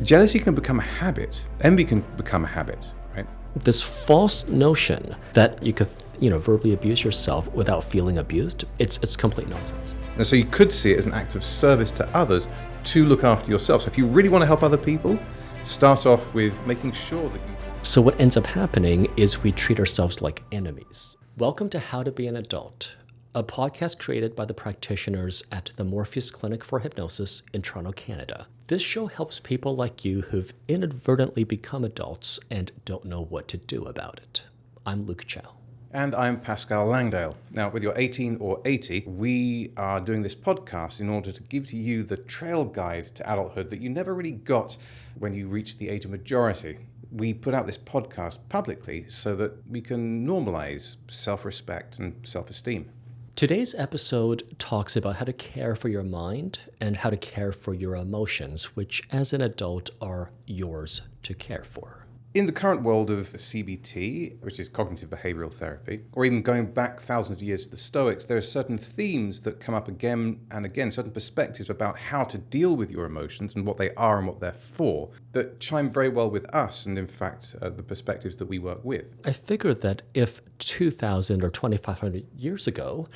Jealousy can become a habit. Envy can become a habit, right? This false notion that you could, verbally abuse yourself without feeling abused, it's complete nonsense. And so you could see it as an act of service to others to look after yourself. So if you really want to help other people, start off with making sure that you... So what ends up happening is we treat ourselves like enemies. Welcome to How to Be an Adult, a podcast created by the practitioners at the Morpheus Clinic for Hypnosis in Toronto, Canada. This show helps people like you who've inadvertently become adults and don't know what to do about it. I'm Luke Chow. And I'm Pascal Langdale. Now, whether you're 18 or 80, we are doing this podcast in order to give to you the trail guide to adulthood that you never really got when you reached the age of majority. We put out this podcast publicly so that we can normalize self-respect and self-esteem. Today's episode talks about how to care for your mind and how to care for your emotions, which as an adult are yours to care for. In the current world of CBT, which is cognitive behavioral therapy, or even going back thousands of years to the Stoics, there are certain themes that come up again and again, certain perspectives about how to deal with your emotions and what they are and what they're for, that chime very well with us and, in fact, the perspectives that we work with. I figured that if 2,000 or 2,500 years ago,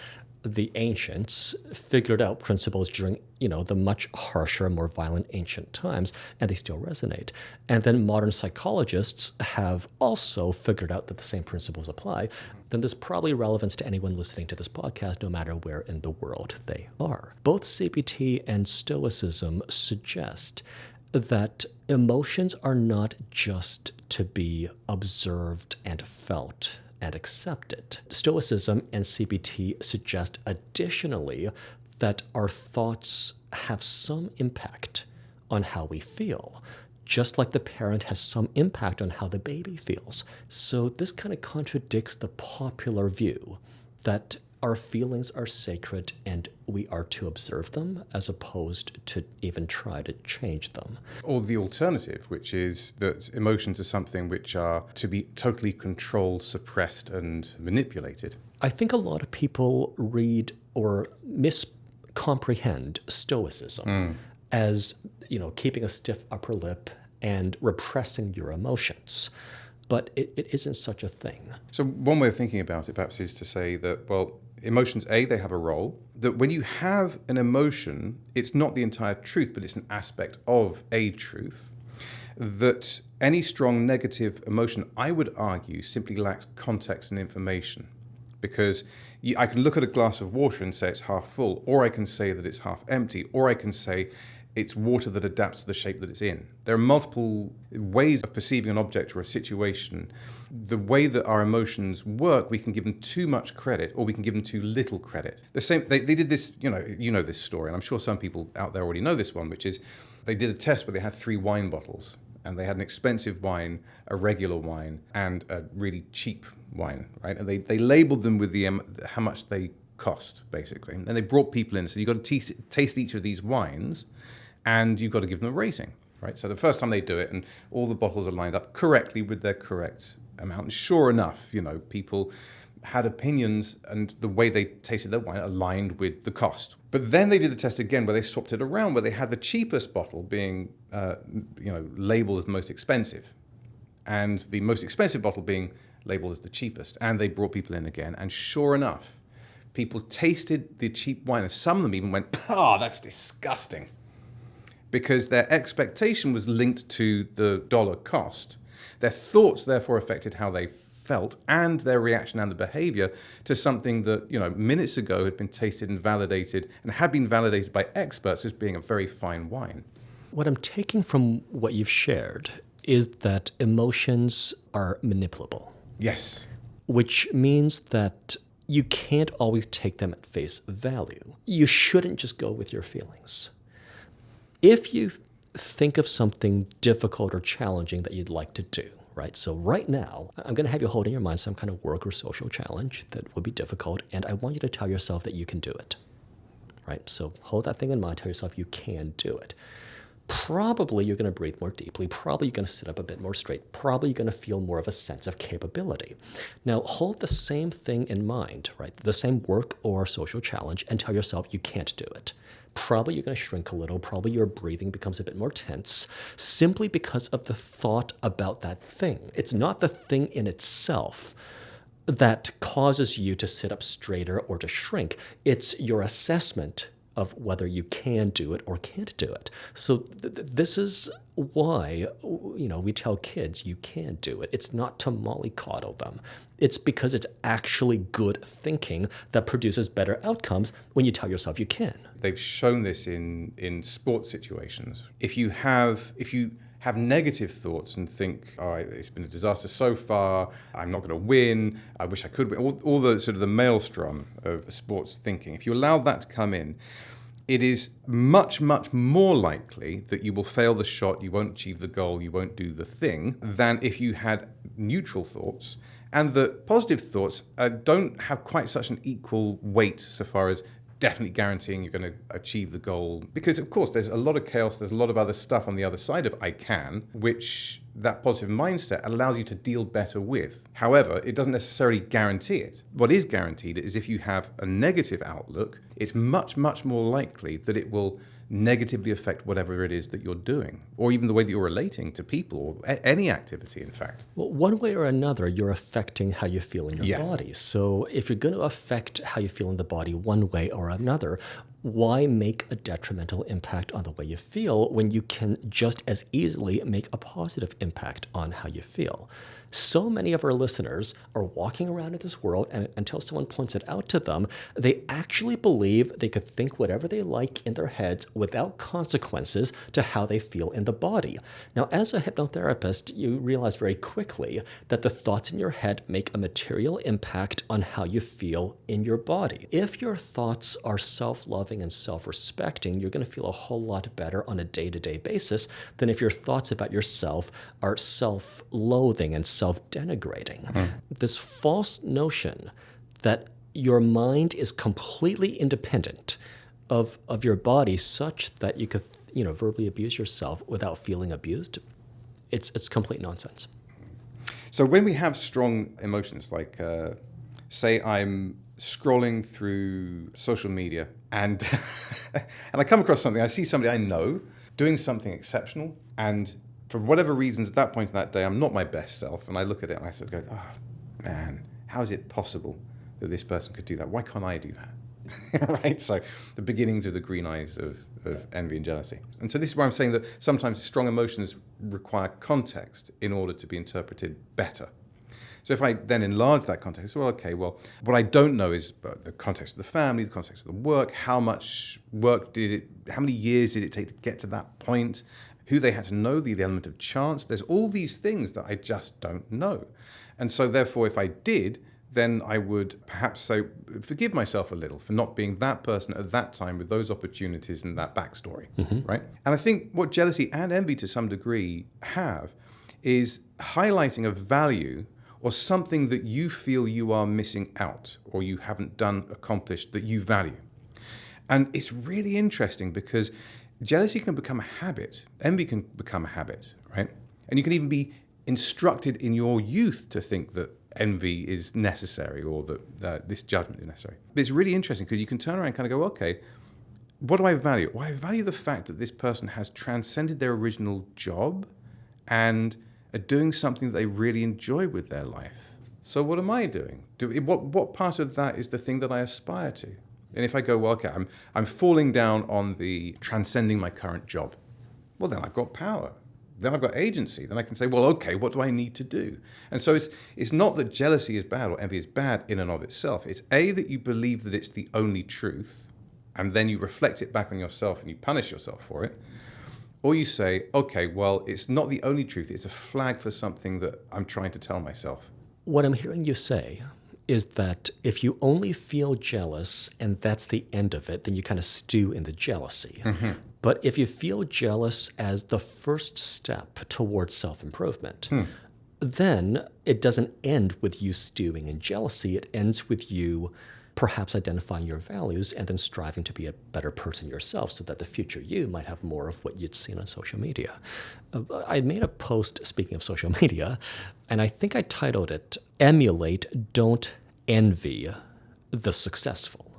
the ancients figured out principles during, the much harsher, more violent ancient times, and they still resonate. And then modern psychologists have also figured out that the same principles apply, then there's probably relevance to anyone listening to this podcast, no matter where in the world they are. Both CBT and Stoicism suggest that emotions are not just to be observed and felt and accepted. Stoicism and CBT suggest additionally that our thoughts have some impact on how we feel, just like the parent has some impact on how the baby feels. So this kind of contradicts the popular view that our feelings are sacred and we are to observe them as opposed to even try to change them. Or the alternative, which is that emotions are something which are to be totally controlled, suppressed, and manipulated. I think a lot of people read or miscomprehend Stoicism as, keeping a stiff upper lip and repressing your emotions. But it isn't such a thing. So one way of thinking about it perhaps is to say that, emotions, they have a role. That when you have an emotion, it's not the entire truth, but it's an aspect of a truth. That any strong negative emotion, I would argue, simply lacks context and information. Because I can look at a glass of water and say it's half full, or I can say that it's half empty, or I can say it's water that adapts to the shape that it's in. There are multiple ways of perceiving an object or a situation. The way that our emotions work, we can give them too much credit or we can give them too little credit. The same, they did this, you know this story, and I'm sure some people out there already know this one, which is they did a test where they had 3 wine bottles, and they had an expensive wine, a regular wine, and a really cheap wine, right? And they labeled them with how much they cost, basically. And they brought people in and said, you've got to taste each of these wines, and you've got to give them a rating, right? So the first time they do it, and all the bottles are lined up correctly with their correct amount. And sure enough, people had opinions, and the way they tasted their wine aligned with the cost. But then they did the test again, where they swapped it around, where they had the cheapest bottle being, labeled as the most expensive, and the most expensive bottle being labeled as the cheapest. And they brought people in again, and sure enough, people tasted the cheap wine, and some of them even went, that's disgusting. Because their expectation was linked to the dollar cost. Their thoughts therefore affected how they felt and their reaction and the behavior to something that, minutes ago had been tasted and validated and had been validated by experts as being a very fine wine. What I'm taking from what you've shared is that emotions are manipulable. Yes. Which means that you can't always take them at face value. You shouldn't just go with your feelings. If you think of something difficult or challenging that you'd like to do, right? So right now, I'm going to have you hold in your mind some kind of work or social challenge that would be difficult, and I want you to tell yourself that you can do it, right? So hold that thing in mind, tell yourself you can do it. Probably you're going to breathe more deeply, probably you're going to sit up a bit more straight, probably you're going to feel more of a sense of capability. Now hold the same thing in mind, right? The same work or social challenge, and tell yourself you can't do it. probably you're going to shrink a little, probably your breathing becomes a bit more tense, simply because of the thought about that thing. It's not the thing in itself that causes you to sit up straighter or to shrink. It's your assessment of whether you can do it or can't do it. So this is why, we tell kids you can do it. It's not to mollycoddle them. It's because it's actually good thinking that produces better outcomes when you tell yourself you can. They've shown this in sports situations. If you have negative thoughts and think, oh, it's been a disaster so far, I'm not going to win, I wish I could win, all the sort of the maelstrom of sports thinking, if you allow that to come in, it is much, much more likely that you will fail the shot, you won't achieve the goal, you won't do the thing, than if you had neutral thoughts. And the positive thoughts don't have quite such an equal weight so far as definitely guaranteeing you're going to achieve the goal. Because, of course, there's a lot of chaos, there's a lot of other stuff on the other side of I can, which that positive mindset allows you to deal better with. However, it doesn't necessarily guarantee it. What is guaranteed is if you have a negative outlook, it's much, much more likely that it will negatively affect whatever it is that you're doing, or even the way that you're relating to people, or any activity, in fact. Well, one way or another, you're affecting how you feel in your body. So if you're going to affect how you feel in the body one way or another, why make a detrimental impact on the way you feel when you can just as easily make a positive impact on how you feel? So many of our listeners are walking around in this world, and until someone points it out to them, they actually believe they could think whatever they like in their heads without consequences to how they feel in the body. Now, as a hypnotherapist, you realize very quickly that the thoughts in your head make a material impact on how you feel in your body. If your thoughts are self-loving and self-respecting, you're going to feel a whole lot better on a day-to-day basis than if your thoughts about yourself are self-loathing and self-denigrating. This false notion that your mind is completely independent of your body such that you could verbally abuse yourself without feeling abused, it's complete nonsense. So when we have strong emotions, like say I'm scrolling through social media and and I come across something, I see somebody I know doing something exceptional, and for whatever reasons, at that point in that day, I'm not my best self, and I look at it and I sort of go, oh, man, how is it possible that this person could do that? Why can't I do that? Right? So the beginnings of the green eyes of envy and jealousy. And so this is why I'm saying that sometimes strong emotions require context in order to be interpreted better. So if I then enlarge that context, well, what I don't know is the context of the family, the context of the work, how much work how many years did it take to get to that point, who they had to know, the element of chance. There's all these things that I just don't know. And so therefore, if I did, then I would perhaps say, forgive myself a little for not being that person at that time with those opportunities and that backstory, right? And I think what jealousy and envy to some degree have is highlighting a value or something that you feel you are missing out or you haven't accomplished that you value. And it's really interesting because jealousy can become a habit. Envy can become a habit, right? And you can even be instructed in your youth to think that envy is necessary or that this judgment is necessary. But it's really interesting because you can turn around and kind of go, okay, what do I value? Well, I value the fact that this person has transcended their original job and are doing something that they really enjoy with their life. So what am I doing? What part of that is the thing that I aspire to? And if I go, well, okay, I'm falling down on the transcending my current job, well, then I've got power. Then I've got agency. Then I can say, well, okay, what do I need to do? And so it's not that jealousy is bad or envy is bad in and of itself. It's A, that you believe that it's the only truth, and then you reflect it back on yourself and you punish yourself for it. Or you say, okay, well, it's not the only truth. It's a flag for something that I'm trying to tell myself. What I'm hearing you say is that if you only feel jealous and that's the end of it, then you kind of stew in the jealousy. But if you feel jealous as the first step towards self-improvement, then it doesn't end with you stewing in jealousy. It ends with you perhaps identifying your values and then striving to be a better person yourself so that the future you might have more of what you'd seen on social media. I made a post, speaking of social media, and I think I titled it, Emulate, Don't Envy the Successful.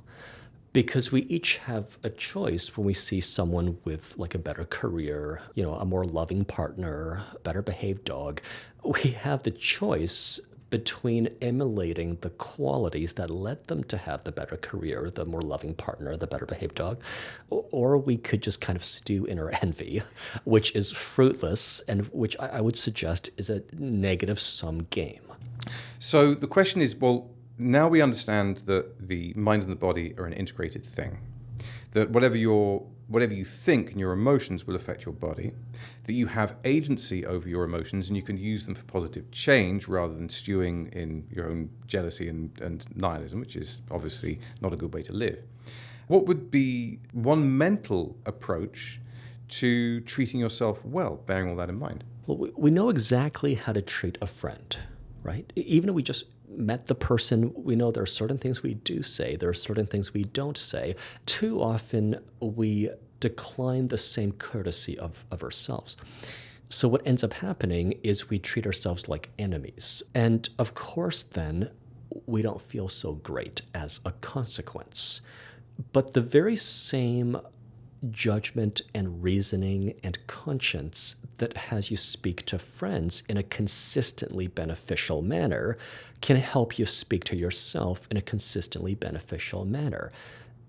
because we each have a choice when we see someone with like a better career, a more loving partner, a better behaved dog. We have the choice between emulating the qualities that led them to have the better career, the more loving partner, the better behaved dog, or we could just kind of stew in our envy, which is fruitless and which I would suggest is a negative sum game. So the question is, well, now we understand that the mind and the body are an integrated thing. That whatever you think and your emotions will affect your body, that you have agency over your emotions and you can use them for positive change rather than stewing in your own jealousy and nihilism, which is obviously not a good way to live. What would be one mental approach to treating yourself well, bearing all that in mind? Well, we know exactly how to treat a friend, right? Even if we just met the person, we know there are certain things we do say, there are certain things we don't say. Too often we decline the same courtesy of ourselves. So what ends up happening is we treat ourselves like enemies. And of course, then, we don't feel so great as a consequence. But the very same judgment and reasoning and conscience that has you speak to friends in a consistently beneficial manner can help you speak to yourself in a consistently beneficial manner.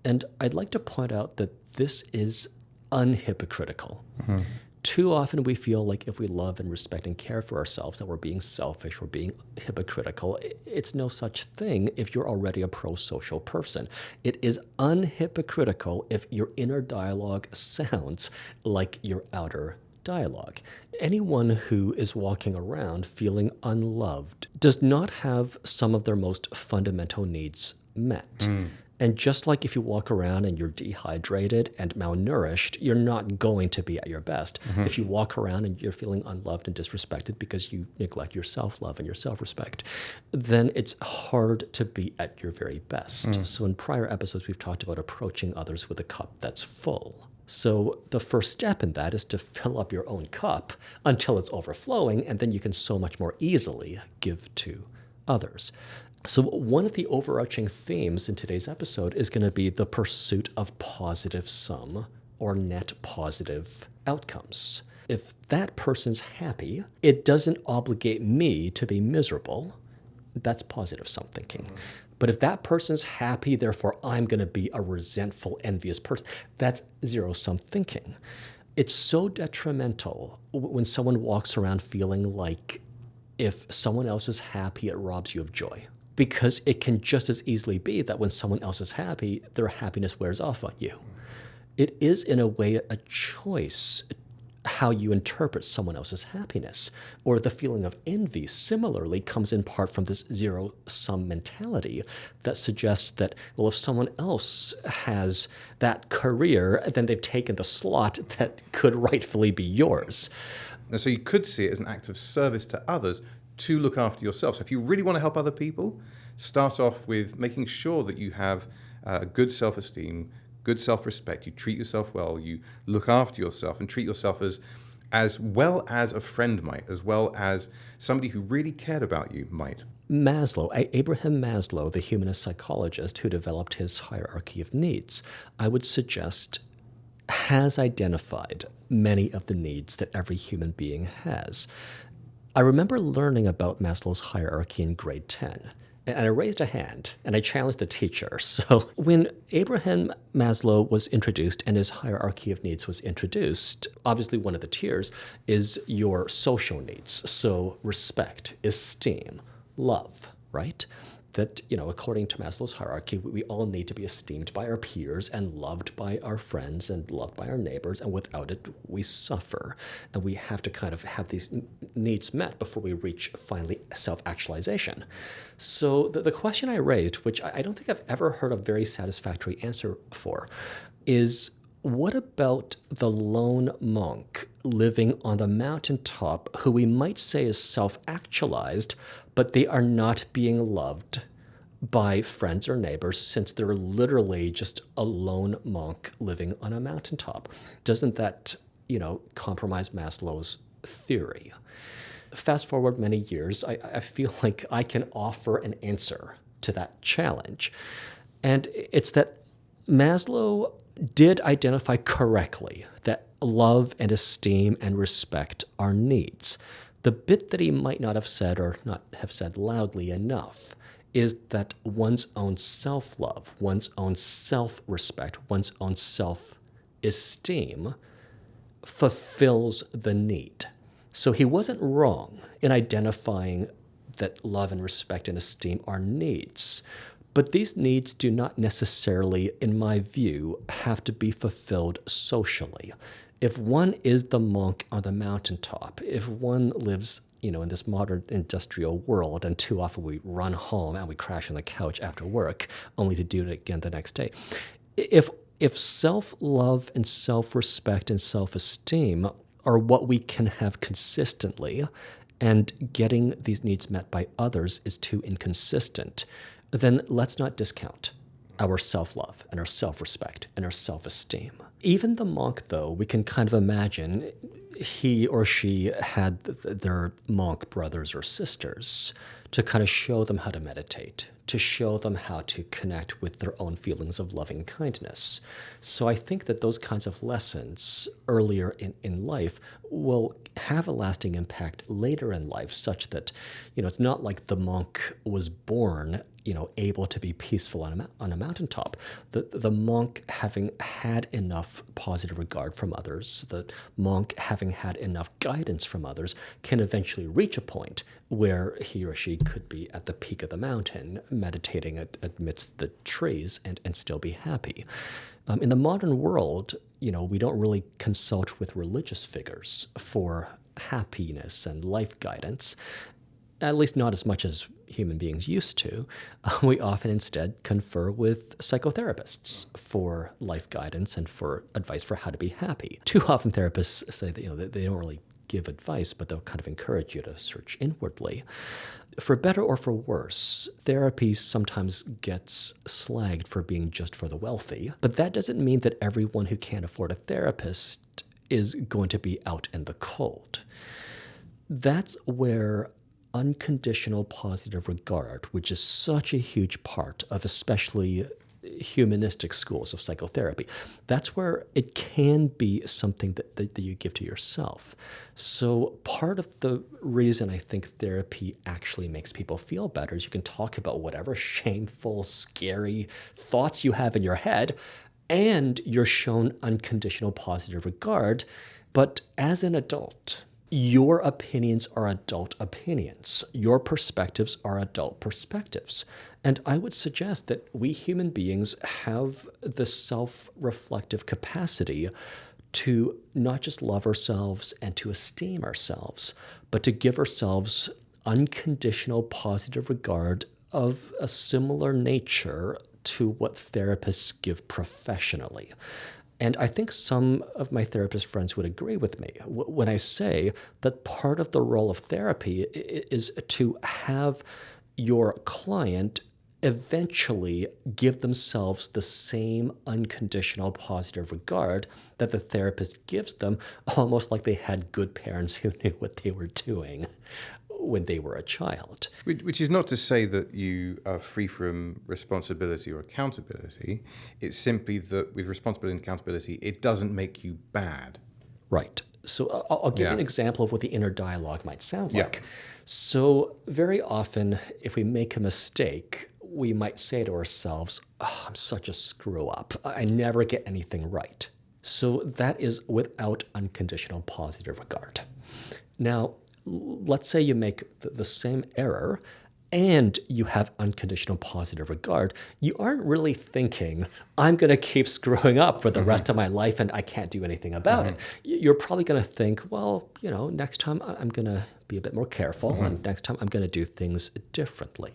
And I'd like to point out that this is unhypocritical. Mm-hmm. Too often we feel like if we love and respect and care for ourselves that we're being selfish, we're being hypocritical. It's no such thing if you're already a pro-social person. It is unhypocritical if your inner dialogue sounds like your outer dialogue. Anyone who is walking around feeling unloved does not have some of their most fundamental needs met. And just like if you walk around and you're dehydrated and malnourished, you're not going to be at your best. Mm-hmm. If you walk around and you're feeling unloved and disrespected because you neglect your self-love and your self-respect, then it's hard to be at your very best. So in prior episodes, we've talked about approaching others with a cup that's full. So the first step in that is to fill up your own cup until it's overflowing, and then you can so much more easily give to others. So one of the overarching themes in today's episode is going to be the pursuit of positive sum or net positive outcomes. If that person's happy, it doesn't obligate me to be miserable. That's positive sum thinking. But if that person's happy, therefore I'm going to be a resentful, envious person, that's zero-sum thinking. It's so detrimental when someone walks around feeling like if someone else is happy, it robs you of joy. Because it can just as easily be that when someone else is happy, their happiness wears off on you. It is, in a way, a choice how you interpret someone else's happiness. Or the feeling of envy, similarly, comes in part from this zero-sum mentality that suggests that, well, if someone else has that career, then they've taken the slot that could rightfully be yours. And so you could see it as an act of service to others to look after yourself. So if you really want to help other people, start off with making sure that you have good self-esteem, good self-respect, you treat yourself well, you look after yourself and treat yourself as well as a friend might, as well as somebody who really cared about you might. Abraham Maslow, the humanist psychologist who developed his hierarchy of needs, I would suggest has identified many of the needs that every human being has. I remember learning about Maslow's hierarchy in grade 10, and I raised a hand, and I challenged the teacher. So when Abraham Maslow was introduced and his hierarchy of needs was introduced, obviously one of the tiers is your social needs. So respect, esteem, love, right? That, according to Maslow's hierarchy, we all need to be esteemed by our peers and loved by our friends and loved by our neighbors, and without it, we suffer. And we have to kind of have these needs met before we reach, finally, self-actualization. So the question I raised, which I don't think I've ever heard a very satisfactory answer for, is what about the lone monk living on the mountaintop who we might say is self-actualized, but they are not being loved by friends or neighbors since they're literally just a lone monk living on a mountaintop? Doesn't that, compromise Maslow's theory? Fast forward many years, I feel like I can offer an answer to that challenge. And it's that Maslow did identify correctly that love and esteem and respect are needs. The bit that he might not have said or not have said loudly enough is that one's own self-love, one's own self-respect, one's own self-esteem fulfills the need. So he wasn't wrong in identifying that love and respect and esteem are needs. But these needs do not necessarily, in my view, have to be fulfilled socially. If one is the monk on the mountaintop, if one lives, in this modern industrial world, and too often we run home and we crash on the couch after work, only to do it again the next day. If self-love and self-respect and self-esteem are what we can have consistently, and getting these needs met by others is too inconsistent, then let's not discount our self-love and our self-respect and our self-esteem. Even the monk, though, we can kind of imagine he or she had their monk brothers or sisters to kind of show them how to meditate, to show them how to connect with their own feelings of loving kindness. So I think that those kinds of lessons earlier in life will have a lasting impact later in life, such that, it's not like the monk was born, able to be peaceful on a mountaintop. The monk, having had enough positive regard from others, the monk having had enough guidance from others, can eventually reach a point where he or she could be at the peak of the mountain, meditating amidst the trees and still be happy. In the modern world, we don't really consult with religious figures for happiness and life guidance, at least not as much as human beings used to. We often instead confer with psychotherapists for life guidance and for advice for how to be happy. Too often therapists say that they don't really give advice, but they'll kind of encourage you to search inwardly. For better or for worse, therapy sometimes gets slagged for being just for the wealthy, but that doesn't mean that everyone who can't afford a therapist is going to be out in the cold. That's where unconditional positive regard, which is such a huge part of especially humanistic schools of psychotherapy, that's where it can be something that you give to yourself. So part of the reason I think therapy actually makes people feel better is you can talk about whatever shameful, scary thoughts you have in your head, and you're shown unconditional positive regard. But as an adult, your opinions are adult opinions. Your perspectives are adult perspectives. And I would suggest that we human beings have the self-reflective capacity to not just love ourselves and to esteem ourselves, but to give ourselves unconditional positive regard of a similar nature to what therapists give professionally. And I think some of my therapist friends would agree with me when I say that part of the role of therapy is to have your client eventually give themselves the same unconditional positive regard that the therapist gives them, almost like they had good parents who knew what they were doing when they were a child. Which is not to say that you are free from responsibility or accountability. It's simply that with responsibility and accountability, it doesn't make you bad. Right. So I'll give you an example of what the inner dialogue might sound like. So very often, if we make a mistake, we might say to ourselves, "Oh, I'm such a screw up. I never get anything right." So that is without unconditional positive regard. Now, let's say you make the same error and you have unconditional positive regard. You aren't really thinking, I'm going to keep screwing up for the rest of my life and I can't do anything about it. You're probably going to think, well, next time I'm going to be a bit more careful and next time I'm going to do things differently.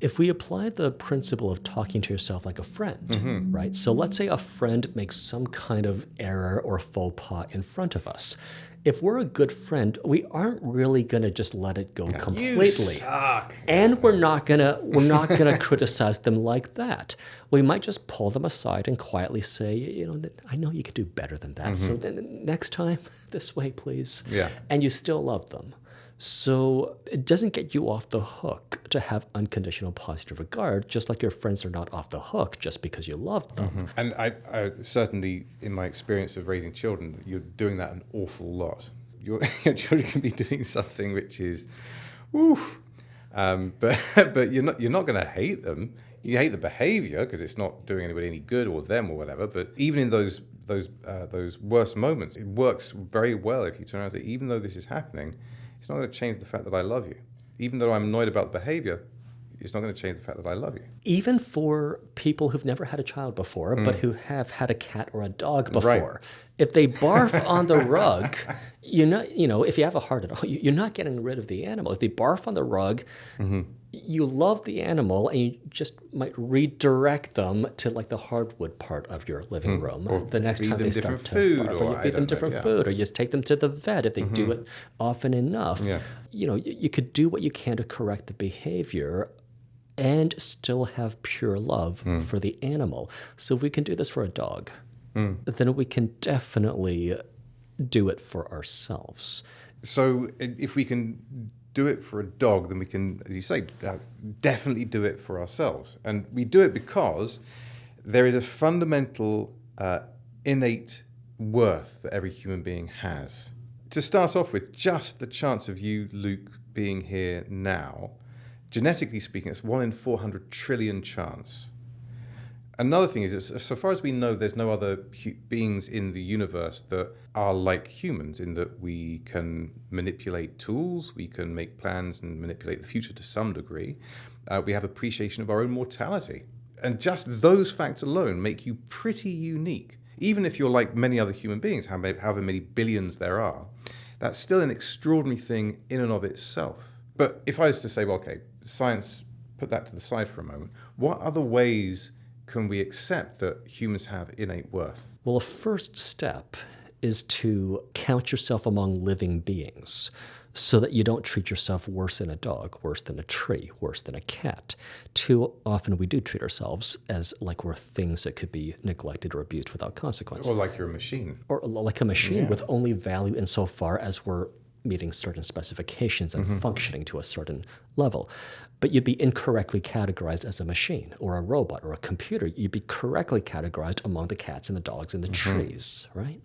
If we apply the principle of talking to yourself like a friend, right? So let's say a friend makes some kind of error or faux pas in front of us. If we're a good friend, we aren't really going to just let it go completely. You suck. And we're not gonna criticize them like that. We might just pull them aside and quietly say, I know you could do better than that. So then next time, this way, please. Yeah. And you still love them. So it doesn't get you off the hook to have unconditional positive regard, just like your friends are not off the hook just because you love them. And I certainly, in my experience of raising children, you're doing that an awful lot. Your children can be doing something which is, woo, but you're not going to hate them. You hate the behavior because it's not doing anybody any good or them or whatever. But even in those worst moments, it works very well if you turn around and say, even though this is happening, it's not going to change the fact that I love you. Even though I'm annoyed about the behavior, it's not going to change the fact that I love you. Even for people who've never had a child before, but who have had a cat or a dog before, if they barf on the rug, if you have a heart at all, you're not getting rid of the animal. If they barf on the rug, you love the animal, and you just might redirect them to like the hardwood part of your living room. Or the next feed time them they start different to food, barf, or or you I feed them don't know, different yeah. food, or you just take them to the vet if they do it often enough. Yeah. You could do what you can to correct the behavior and still have pure love for the animal. So if we can do this for a dog, then we can definitely do it for ourselves. So if we can do it for a dog, then we can, as you say, definitely do it for ourselves. And we do it because there is a fundamental innate worth that every human being has. To start off with, just the chance of you, Luke, being here now, genetically speaking, it's 1 in 400 trillion chance. Another thing is, so far as we know, there's no other beings in the universe that are like humans in that we can manipulate tools, we can make plans and manipulate the future to some degree. We have appreciation of our own mortality. And just those facts alone make you pretty unique. Even if you're like many other human beings, however many billions there are, that's still an extraordinary thing in and of itself. But if I was to say, well, okay, science, put that to the side for a moment, what other ways can we accept that humans have innate worth? Well, a first step is to count yourself among living beings so that you don't treat yourself worse than a dog, worse than a tree, worse than a cat. Too often we do treat ourselves as like we're things that could be neglected or abused without consequence. Or like you're a machine. Or like a machine with only value insofar as we're meeting certain specifications and functioning to a certain level. But you'd be incorrectly categorized as a machine or a robot or a computer. You'd be correctly categorized among the cats and the dogs and the trees, right?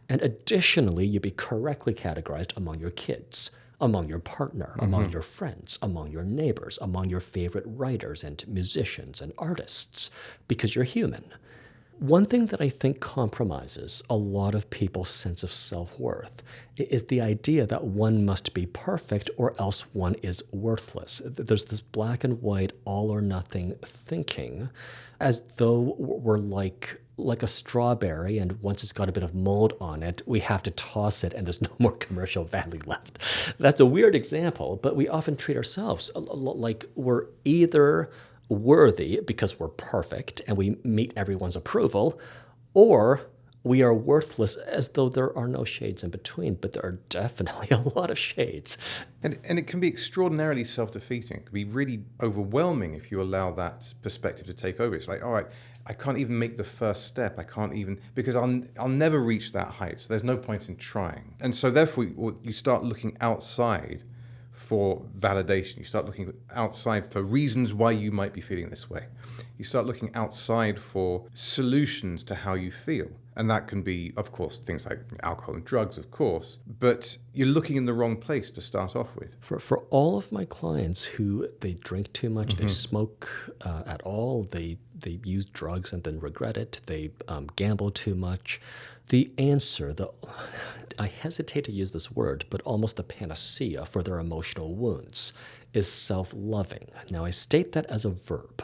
And additionally, you'd be correctly categorized among your kids, among your partner, among your friends, among your neighbors, among your favorite writers and musicians and artists, because you're human. One thing that I think compromises a lot of people's sense of self-worth is the idea that one must be perfect or else one is worthless. There's this black and white, all or nothing thinking, as though we're like a strawberry, and once it's got a bit of mold on it, we have to toss it and there's no more commercial value left. That's a weird example, but we often treat ourselves like we're either worthy because we're perfect and we meet everyone's approval, or we are worthless as though there are no shades in between, but there are definitely a lot of shades. And it can be extraordinarily self-defeating. It can be really overwhelming if you allow that perspective to take over. It's like, all right, I can't even make the first step. I can't even, because I'll never reach that height. So there's no point in trying. And so therefore you start looking outside for validation. You start looking outside for reasons why you might be feeling this way. You start looking outside for solutions to how you feel. And that can be, of course, things like alcohol and drugs, of course, but you're looking in the wrong place to start off with. For all of my clients who they drink too much, they smoke at all, they use drugs and then regret it, they gamble too much, the answer, I hesitate to use this word, but almost the panacea for their emotional wounds is self-loving. Now, I state that as a verb,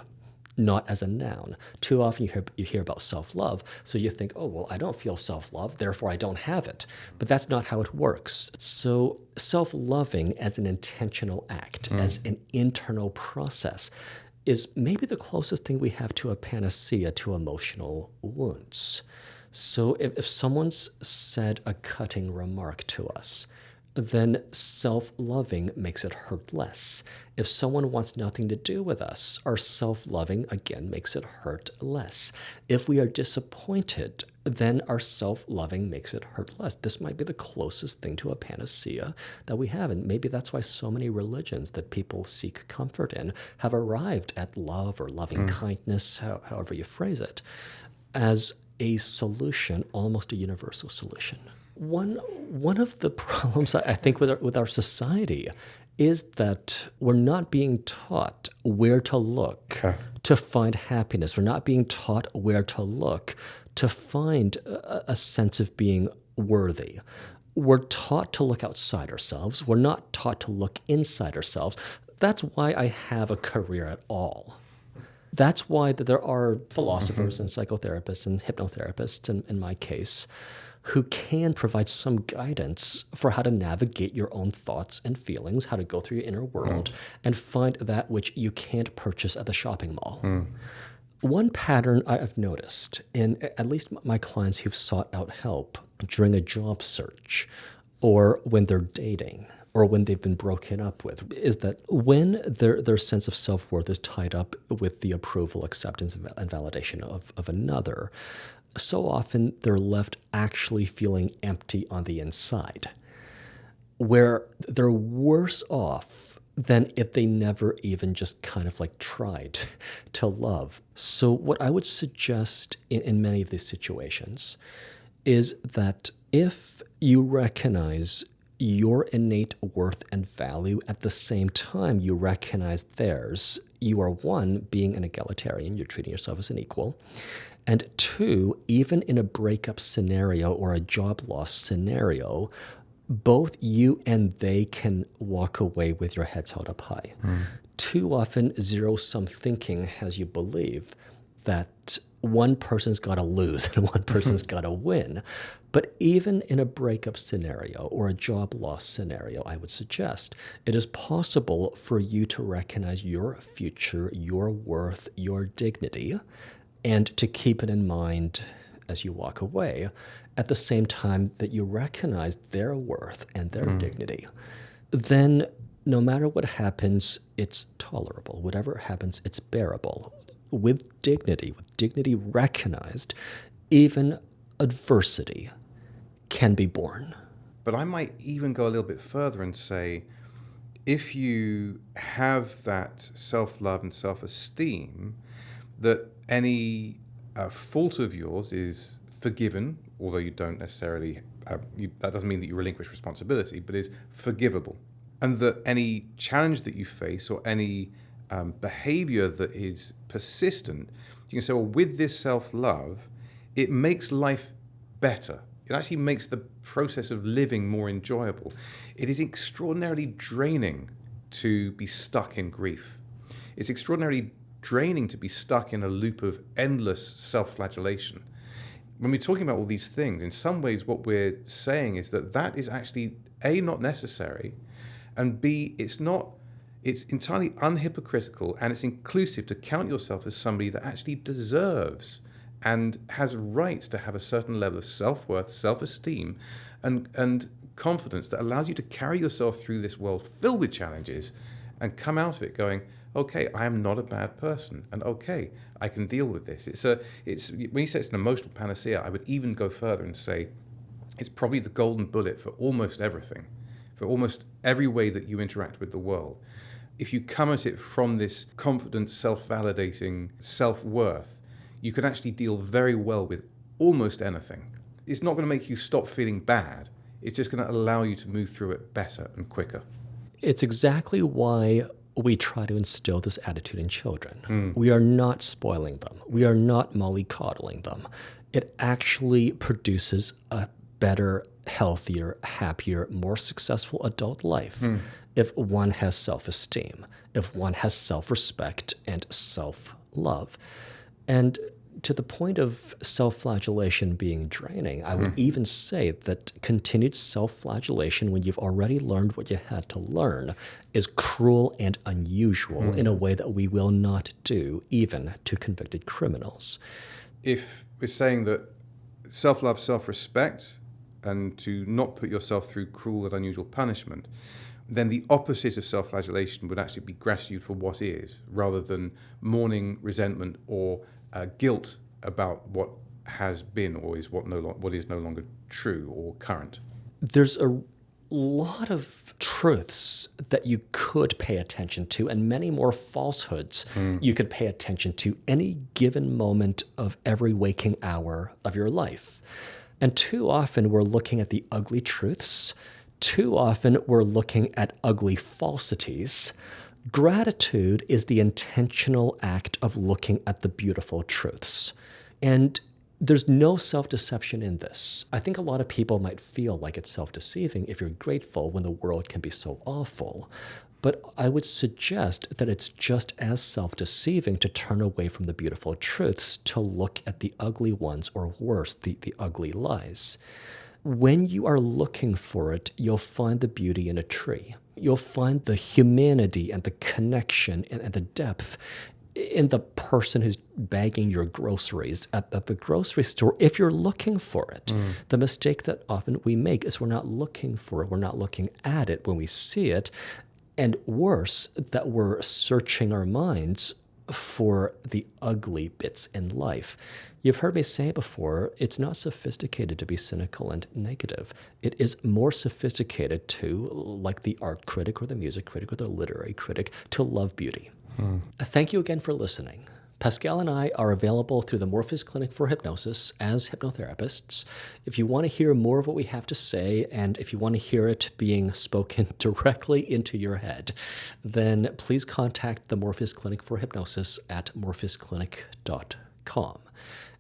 not as a noun. Too often you hear about self-love, so you think, oh, well, I don't feel self-love, therefore I don't have it. But that's not how it works. So self-loving as an intentional act, as an internal process, is maybe the closest thing we have to a panacea to emotional wounds. So if someone's said a cutting remark to us, then self-loving makes it hurt less. If someone wants nothing to do with us, our self-loving, again, makes it hurt less. If we are disappointed, then our self-loving makes it hurt less. This might be the closest thing to a panacea that we have. And maybe that's why so many religions that people seek comfort in have arrived at love or loving kindness, however you phrase it, as a solution, almost a universal solution. One of the problems I think with our society is that we're not being taught where to look to find happiness. We're not being taught where to look to find a sense of being worthy. We're taught to look outside ourselves. We're not taught to look inside ourselves. That's why I have a career at all. That's why there are philosophers and psychotherapists and hypnotherapists, in my case, who can provide some guidance for how to navigate your own thoughts and feelings, how to go through your inner world and find that which you can't purchase at the shopping mall. One pattern I've noticed in at least my clients who've sought out help during a job search or when they're dating or when they've been broken up with is that when their sense of self-worth is tied up with the approval, acceptance, and validation of another, so often they're left actually feeling empty on the inside, where they're worse off than if they never even just kind of like tried to love. So what I would suggest in many of these situations is that if you recognize your innate worth and value at the same time you recognize theirs, you are one, being an egalitarian, you're treating yourself as an equal, and two, even in a breakup scenario or a job loss scenario, both you and they can walk away with your heads held up high. Too often, zero-sum thinking has you believe that one person's got to lose and one person's got to win. But even in a breakup scenario or a job loss scenario, I would suggest it is possible for you to recognize your future, your worth, your dignity, and to keep it in mind as you walk away, at the same time that you recognize their worth and their dignity. Then no matter what happens, it's tolerable. Whatever happens, it's bearable. With dignity recognized, even adversity can be borne. But I might even go a little bit further and say, if you have that self-love and self-esteem, that any fault of yours is forgiven, although you don't necessarily, that doesn't mean that you relinquish responsibility, but is forgivable. And that any challenge that you face or any behavior that is persistent, you can say, well, with this self-love, it makes life better. It actually makes the process of living more enjoyable. It is extraordinarily draining to be stuck in grief. It's extraordinarily draining to be stuck in a loop of endless self-flagellation. When we're talking about all these things, in some ways what we're saying is that that is actually A, not necessary, and B, it's entirely unhypocritical and it's inclusive to count yourself as somebody that actually deserves and has rights to have a certain level of self-worth, self-esteem, and confidence that allows you to carry yourself through this world filled with challenges and come out of it going, okay, I am not a bad person, and okay, I can deal with this. It's when you say it's an emotional panacea, I would even go further and say it's probably the golden bullet for almost everything, for almost every way that you interact with the world. If you come at it from this confident, self-validating self-worth, you can actually deal very well with almost anything. It's not going to make you stop feeling bad. It's just going to allow you to move through it better and quicker. It's exactly why we try to instill this attitude in children. We are not spoiling them. We are not mollycoddling them. It actually produces a better, healthier, happier, more successful adult life if one has self-esteem, if one has self-respect and self-love. And to the point of self-flagellation being draining, I would even say that continued self-flagellation when you've already learned what you had to learn is cruel and unusual in a way that we will not do even to convicted criminals. If we're saying that self-love, self-respect, and to not put yourself through cruel and unusual punishment, then the opposite of self-flagellation would actually be gratitude for what is, rather than mourning, resentment, or guilt about what has been or is what is no longer true or current? There's a lot of truths that you could pay attention to, and many more falsehoods you could pay attention to any given moment of every waking hour of your life. And too often we're looking at the ugly truths. Too often we're looking at ugly falsities. Gratitude is the intentional act of looking at the beautiful truths. And there's no self-deception in this. I think a lot of people might feel like it's self-deceiving if you're grateful when the world can be so awful. But I would suggest that it's just as self-deceiving to turn away from the beautiful truths to look at the ugly ones, or worse, the ugly lies. When you are looking for it, you'll find the beauty in a tree. You'll find the humanity and the connection and the depth in the person who's bagging your groceries at the grocery store, if you're looking for it. The mistake that often we make is we're not looking for it. We're not looking at it when we see it. And worse, that we're searching our minds for the ugly bits in life. You've heard me say before, it's not sophisticated to be cynical and negative. It is more sophisticated to, like the art critic or the music critic or the literary critic, to love beauty. Thank you again for listening. Pascal and I are available through the Morpheus Clinic for Hypnosis as hypnotherapists. If you want to hear more of what we have to say, and if you want to hear it being spoken directly into your head, then please contact the Morpheus Clinic for Hypnosis at morpheusclinic.com.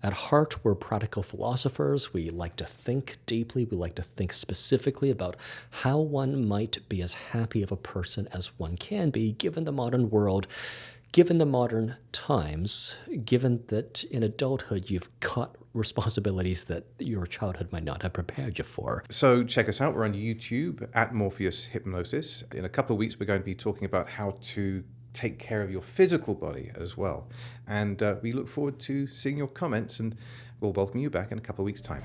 At heart, we're practical philosophers. We like to think deeply. We like to think specifically about how one might be as happy of a person as one can be, given the modern world, given the modern times, given that in adulthood you've got responsibilities that your childhood might not have prepared you for. So check us out. We're on YouTube at Morpheus Hypnosis. In a couple of weeks, we're going to be talking about how to take care of your physical body as well. And we look forward to seeing your comments, and we'll welcome you back in a couple of weeks' time.